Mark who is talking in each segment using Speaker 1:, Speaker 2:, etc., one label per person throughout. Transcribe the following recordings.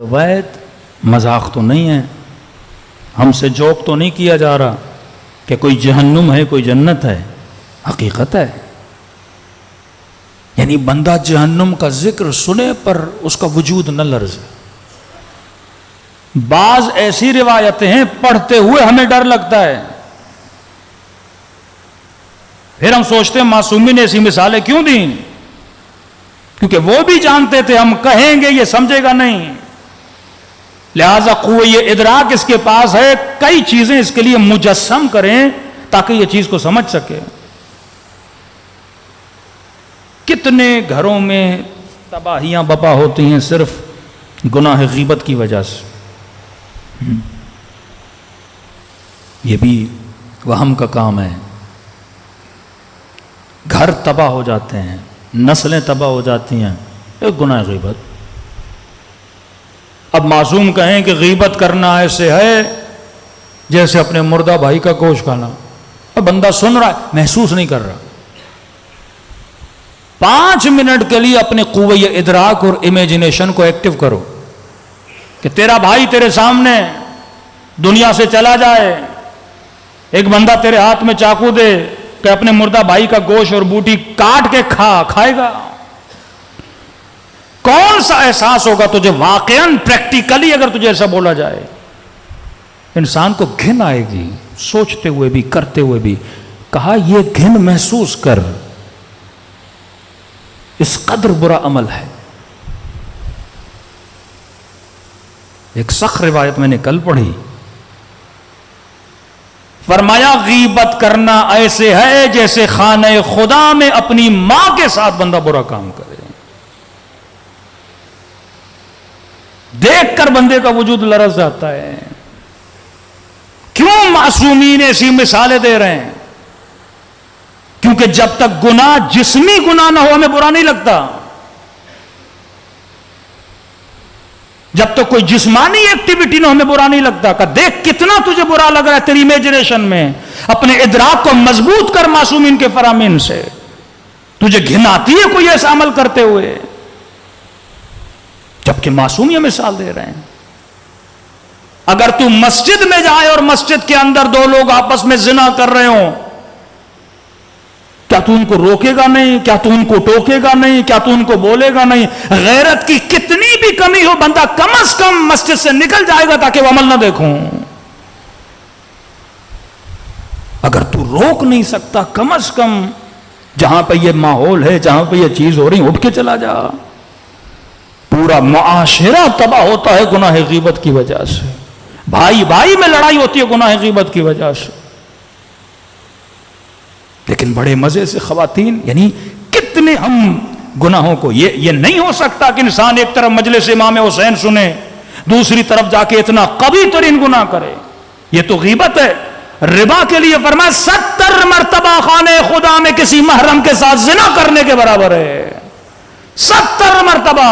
Speaker 1: وید مذاق تو نہیں ہے، ہم سے جوک تو نہیں کیا جا رہا کہ کوئی جہنم ہے کوئی جنت ہے، حقیقت ہے۔ یعنی بندہ جہنم کا ذکر سنے پر اس کا وجود نہ لرزے۔ بعض ایسی روایتیں ہیں پڑھتے ہوئے ہمیں ڈر لگتا ہے، پھر ہم سوچتے ہیں معصومی نے ایسی مثالیں کیوں دیں، کیونکہ وہ بھی جانتے تھے ہم کہیں گے یہ سمجھے گا نہیں، لہذا قوہ ادراک اس کے پاس ہے، کئی چیزیں اس کے لیے مجسم کریں تاکہ یہ چیز کو سمجھ سکے۔ کتنے گھروں میں تباہیاں بپا ہوتی ہیں صرف گناہ غیبت کی وجہ سے۔ یہ بھی وہم کا کام ہے، گھر تباہ ہو جاتے ہیں، نسلیں تباہ ہو جاتی ہیں، ایک گناہ غیبت۔ اب معصوم کہیں کہ غیبت کرنا ایسے ہے جیسے اپنے مردہ بھائی کا گوشت کھانا، اب بندہ سن رہا ہے محسوس نہیں کر رہا۔ 5 منٹ کے لیے اپنے قوہ ادراک اور امیجنیشن کو ایکٹیو کرو کہ تیرا بھائی تیرے سامنے دنیا سے چلا جائے، ایک بندہ تیرے ہاتھ میں چاقو دے کہ اپنے مردہ بھائی کا گوشت اور بوٹی کاٹ کے کھائے گا، کون سا احساس ہوگا تجھے؟ واقعاً پریکٹیکلی اگر تجھے ایسا بولا جائے انسان کو گھن آئے گی، سوچتے ہوئے بھی کرتے ہوئے بھی۔ کہا یہ گھن محسوس کر، اس قدر برا عمل ہے۔ ایک سخت روایت میں نے کل پڑھی، فرمایا غیبت کرنا ایسے ہے جیسے خانہ خدا میں اپنی ماں کے ساتھ بندہ برا کام کرے، دیکھ کر بندے کا وجود لرز جاتا ہے۔ کیوں معصومین ایسی مثالیں دے رہے ہیں؟ کیونکہ جب تک گناہ جسمی گناہ نہ ہو ہمیں برا نہیں لگتا، جب تک کوئی جسمانی ایکٹیویٹی نہ ہمیں برا نہیں لگتا۔ کہ دیکھ کتنا تجھے برا لگ رہا ہے تیری امیجنیشن میں، اپنے ادراک کو مضبوط کر معصومین کے فرامین سے، تجھے گھن آتی ہے کوئی ایسا عمل کرتے ہوئے، جبکہ معصوم یہ مثال دے رہے ہیں۔ اگر تو مسجد میں جائے اور مسجد کے اندر 2 لوگ آپس میں زنا کر رہے ہوں، کیا تو ان کو روکے گا نہیں؟ کیا تو ان کو ٹوکے گا نہیں؟ کیا تو ان کو بولے گا نہیں؟ غیرت کی کتنی بھی کمی ہو بندہ کم از کم مسجد سے نکل جائے گا تاکہ وہ عمل نہ دیکھوں۔ اگر تو روک نہیں سکتا کم از کم جہاں پہ یہ ماحول ہے، جہاں پہ یہ چیز ہو رہی اٹھ کے چلا جا۔ پورا معاشرہ تباہ ہوتا ہے گناہ غیبت کی وجہ سے، بھائی بھائی میں لڑائی ہوتی ہے گناہ غیبت کی وجہ سے۔ لیکن بڑے مزے سے خواتین، یعنی کتنے ہم گناہوں کو، یہ نہیں ہو سکتا کہ انسان ایک طرف مجلس امام حسین سنے دوسری طرف جا کے اتنا قوی ترین گناہ کرے، یہ تو غیبت ہے۔ ربا کے لیے فرمایا 70 مرتبہ خانے خدا میں کسی محرم کے ساتھ زنا کرنے کے برابر ہے، 70 مرتبہ۔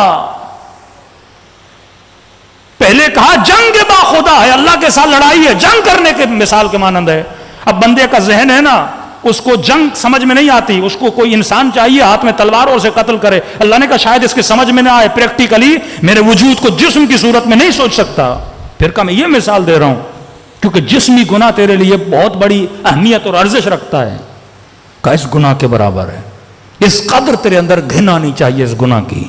Speaker 1: پہلے کہا جنگ با خدا ہے، اللہ کے ساتھ لڑائی ہے، جنگ کرنے کے مثال کے مانند ہے۔ اب بندے کا ذہن ہے نا، اس کو جنگ سمجھ میں نہیں آتی، اس کو کوئی انسان چاہیے ہاتھ میں تلوار اور اسے قتل کرے۔ اللہ نے کہا شاید اس کے سمجھ میں نہ آئے، پریکٹیکلی میرے وجود کو جسم کی صورت میں نہیں سوچ سکتا، پھر کہ میں یہ مثال دے رہا ہوں کیونکہ جسمی گناہ تیرے لیے بہت بڑی اہمیت اور ارزش رکھتا ہے، کہ اس گناہ کے برابر ہے، اس قدر تیرے اندر گھن آنی چاہیے اس گناہ کی۔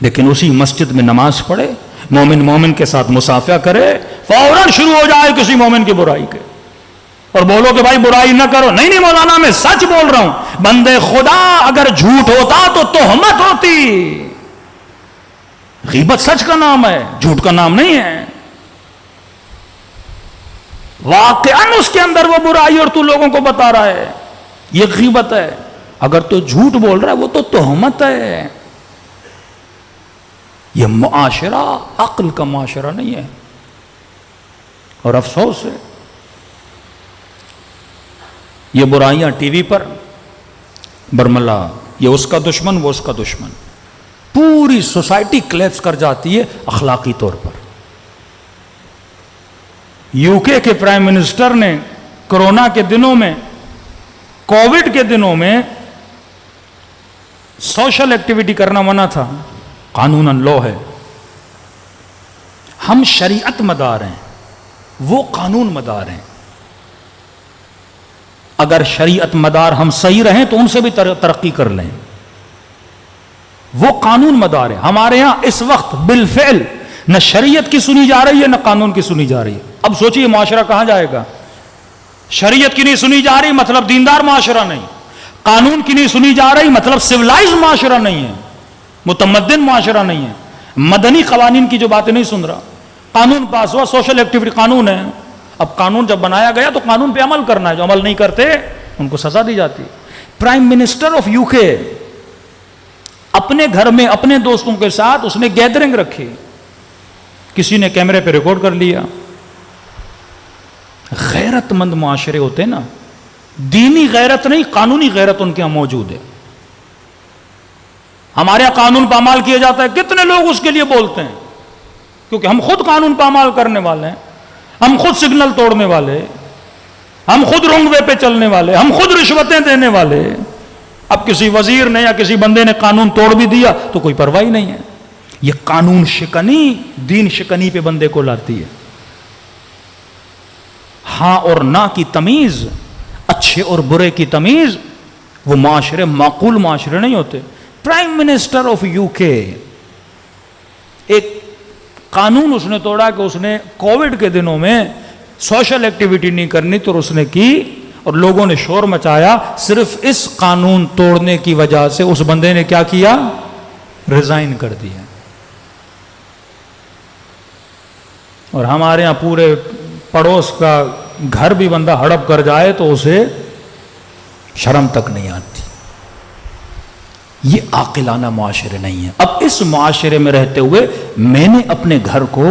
Speaker 1: لیکن اسی مسجد میں نماز پڑھے، مومن مومن کے ساتھ مصافحہ کرے، فوراً شروع ہو جائے کسی مومن کی برائی کے، اور بولو کہ بھائی برائی نہ کرو۔ نہیں مولانا میں سچ بول رہا ہوں، بندے خدا اگر جھوٹ ہوتا تو تہمت ہوتی۔ غیبت سچ کا نام ہے، جھوٹ کا نام نہیں ہے۔ واقعاً اس کے اندر وہ برائی اور تو لوگوں کو بتا رہا ہے، یہ غیبت ہے۔ اگر تو جھوٹ بول رہا ہے وہ تو تہمت ہے۔ یہ معاشرہ عقل کا معاشرہ نہیں ہے، اور افسوس ہے یہ برائیاں ٹی وی پر برملا، یہ اس کا دشمن وہ اس کا دشمن، پوری سوسائٹی کلیپس کر جاتی ہے اخلاقی طور پر۔ یو کے پرائم منسٹر نے کورونا کے دنوں میں، کووڈ کے دنوں میں سوشل ایکٹیویٹی کرنا منع تھا، قانوناً لا ہے، ہم شریعت مدار ہیں، وہ قانون مدار ہیں. اگر شریعت مدار ہم صحیح رہیں تو ان سے بھی ترقی کر لیں. وہ قانون مدار ہے. ہمارے ہاں اس وقت بالفعل نہ شریعت کی سنی جا رہی ہے نہ قانون کی سنی جا رہی ہے. اب سوچئے معاشرہ کہاں جائے گا؟ شریعت کی نہیں سنی جا رہی مطلب دیندار معاشرہ نہیں، قانون کی نہیں سنی جا رہی مطلب سویلائز معاشرہ نہیں ہے، متمدن معاشرہ نہیں ہے، مدنی قوانین کی جو باتیں نہیں سن رہا. قانون پاس ہوا، سوشل ایکٹیویٹی قانون ہے. اب قانون جب بنایا گیا تو قانون پہ عمل کرنا ہے، جو عمل نہیں کرتے ان کو سزا دی جاتی. پرائم منسٹر آف یو کے اپنے گھر میں اپنے دوستوں کے ساتھ اس نے گیدرنگ رکھی، کسی نے کیمرے پہ ریکارڈ کر لیا. غیرت مند معاشرے ہوتے نا، دینی غیرت نہیں قانونی غیرت ان کے ہاں موجود ہے. ہمارے یہاں قانون پہ عمل کیا جاتا ہے، کتنے لوگ اس کے لیے بولتے ہیں، کیونکہ ہم خود قانون پہ عمل کرنے والے ہیں، ہم خود سگنل توڑنے والے، ہم خود رونگ وے پہ چلنے والے، ہم خود رشوتیں دینے والے. اب کسی وزیر نے یا کسی بندے نے قانون توڑ بھی دیا تو کوئی پرواہ نہیں ہے. یہ قانون شکنی دین شکنی پہ بندے کو لاتی ہے. ہاں اور نہ کی تمیز، اچھے اور برے کی تمیز، وہ معاشرے معقول معاشرے نہیں ہوتے. پرائم منسٹر آف یو کے ایک قانون اس نے توڑا کہ اس نے کووڈ کے دنوں میں سوشل ایکٹیویٹی نہیں کرنی تو اس نے کی، اور لوگوں نے شور مچایا. صرف اس قانون توڑنے کی وجہ سے اس بندے نے کیا کیا؟ ریزائن کر دیا. اور ہمارے ہاں پورے پڑوس کا گھر بھی بندہ ہڑپ کر جائے تو اسے شرم تک نہیں آتی. یہ عاقلانہ معاشرے نہیں ہے. اب اس معاشرے میں رہتے ہوئے میں نے اپنے گھر کو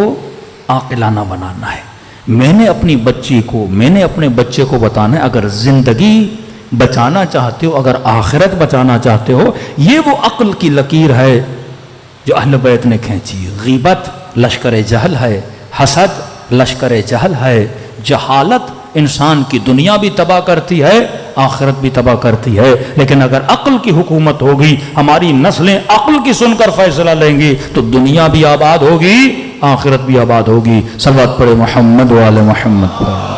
Speaker 1: عاقلانہ بنانا ہے. میں نے اپنی بچی کو، میں نے اپنے بچے کو بتانا ہے اگر زندگی بچانا چاہتے ہو، اگر آخرت بچانا چاہتے ہو، یہ وہ عقل کی لکیر ہے جو اہل بیت نے کھینچی. غیبت لشکر جہل ہے، حسد لشکر جہل ہے، جہالت انسان کی دنیا بھی تباہ کرتی ہے، آخرت بھی تباہ کرتی ہے. لیکن اگر عقل کی حکومت ہوگی، ہماری نسلیں عقل کی سن کر فیصلہ لیں گی تو دنیا بھی آباد ہوگی، آخرت بھی آباد ہوگی. صلوات پڑھے محمد و آل محمد پر.